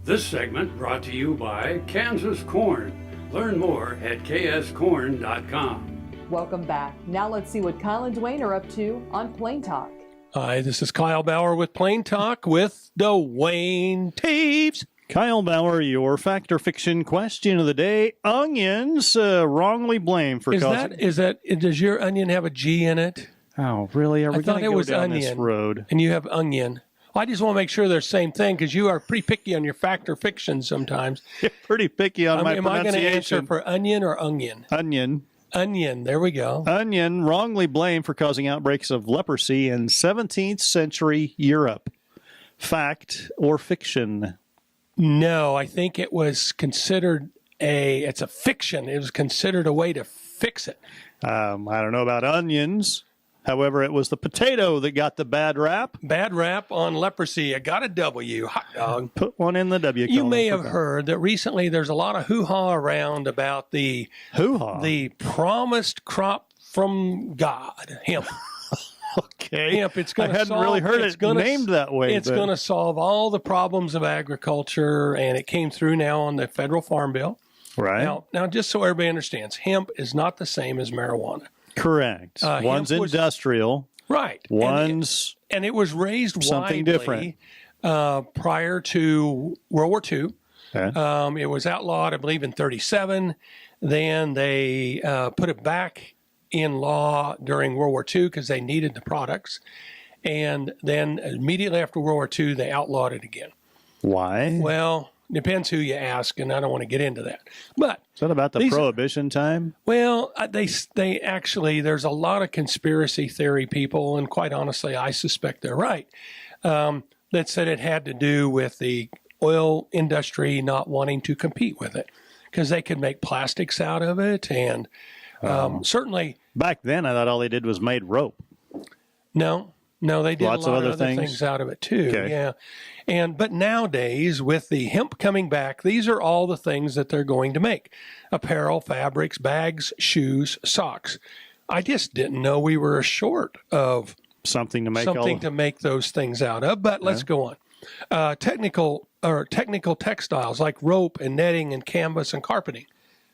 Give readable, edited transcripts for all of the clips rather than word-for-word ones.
This segment brought to you by Kansas Corn. Learn more at kscorn.com. Welcome back. Now let's see what Kyle and Duane are up to on Plain Talk. Hi, this is Kyle Bauer with Plain Talk with Duane Toews. Kyle Bauer, your fact or fiction question of the day. Onions wrongly blamed for causing... Does your onion have a G in it? Oh, really? Are we going to go down this road? And you have onion. Well, I just want to make sure they're the same thing because you are pretty picky on your fact or fiction sometimes. You're pretty picky on my pronunciation. Am I going to answer for onion or onion? Onion. Onion. There we go. Onion wrongly blamed for causing outbreaks of leprosy in 17th century Europe. Fact or fiction? No, I think it was considered it's a fiction. It was considered a way to fix it. I don't know about onions. However, it was the potato that got the bad rap. Bad rap on leprosy. I got a W. Hot dog. Put one in the W column. You may have heard that recently there's a lot of hoo-ha around about the promised crop from God, hemp. Okay. Hemp. I hadn't really heard it named that way. It's going to solve all the problems of agriculture, and it came through now on the federal farm bill. Right. Now, just so everybody understands, hemp is not the same as marijuana. Correct. One's industrial. Right. One's and it was raised something widely different. Prior to World War II. Okay. It was outlawed, I believe, in 1937. Then they put it back in law during World War II because they needed the products. And then immediately after World War II, they outlawed it again. Why? Well, depends who you ask, and I don't want to get into that. But is that about the Prohibition time? Well, they actually, there's a lot of conspiracy theory people, and quite honestly, I suspect they're right, that said it had to do with the oil industry not wanting to compete with it because they could make plastics out of it, and certainly back then, I thought all they did was made rope. No, they did lots a lot of other things out of it too. Okay. Yeah, but nowadays with the hemp coming back, these are all the things that they're going to make: apparel, fabrics, bags, shoes, socks. I just didn't know we were short of something to make those things out of. But let's go on. Technical textiles like rope and netting and canvas and carpeting.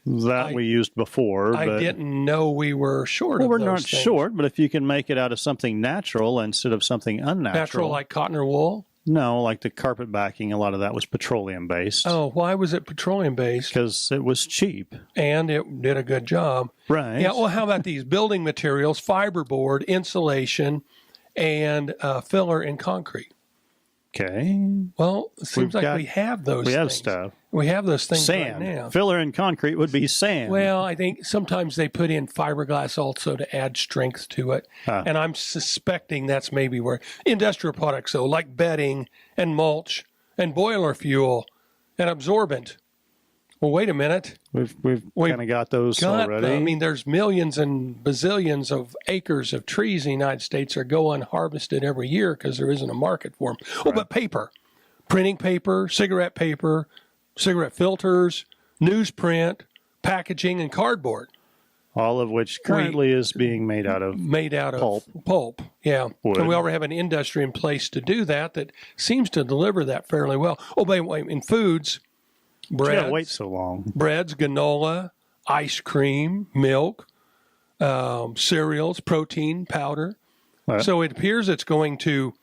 We used before. I didn't know we were short of those things. We're not things. short, but if you can make it out of something natural instead of something unnatural. Natural like cotton or wool? No, like the carpet backing, a lot of that was petroleum-based. Oh, why was it petroleum-based? Because it was cheap. And it did a good job. Right. Yeah, well, how about these building materials, fiberboard, insulation, and filler in concrete? Okay. Well, it seems we have those things. We have stuff. We have those things sand. right now. Filler in concrete would be sand. Well, I think sometimes they put in fiberglass also to add strength to it. And I'm suspecting that's maybe where industrial products, though, like bedding and mulch and boiler fuel and absorbent. Well, wait a minute. We've kind of got those already. I mean, there's millions and bazillions of acres of trees in the United States are go unharvested every year because there isn't a market for them. Right. Oh, but paper, printing paper, cigarette filters, newsprint, packaging, and cardboard. All of which currently is being made out of pulp. Yeah. Wood. And we already have an industry in place to do that seems to deliver that fairly well. Oh, but wait, in foods, breads, you gotta wait so long. Breads, granola, ice cream, milk, cereals, protein powder. Right. So it appears it's going to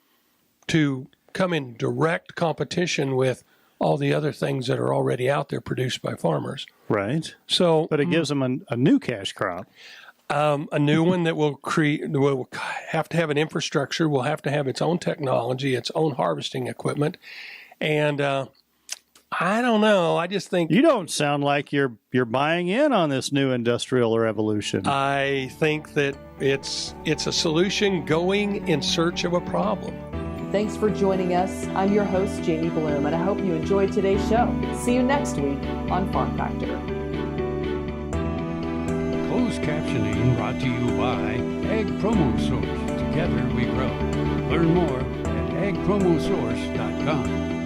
come in direct competition with all the other things that are already out there produced by farmers. Right. So, but it gives them a new cash crop. A new one that will have to have an infrastructure, will have to have its own technology, its own harvesting equipment, and I don't know. I just think you don't sound like you're buying in on this new industrial revolution. I think that it's a solution going in search of a problem. Thanks for joining us. I'm your host, Jamie Bloom, and I hope you enjoyed today's show. See you next week on Farm Factor. Closed captioning brought to you by Ag Promo Source. Together we grow. Learn more at agpromosource.com.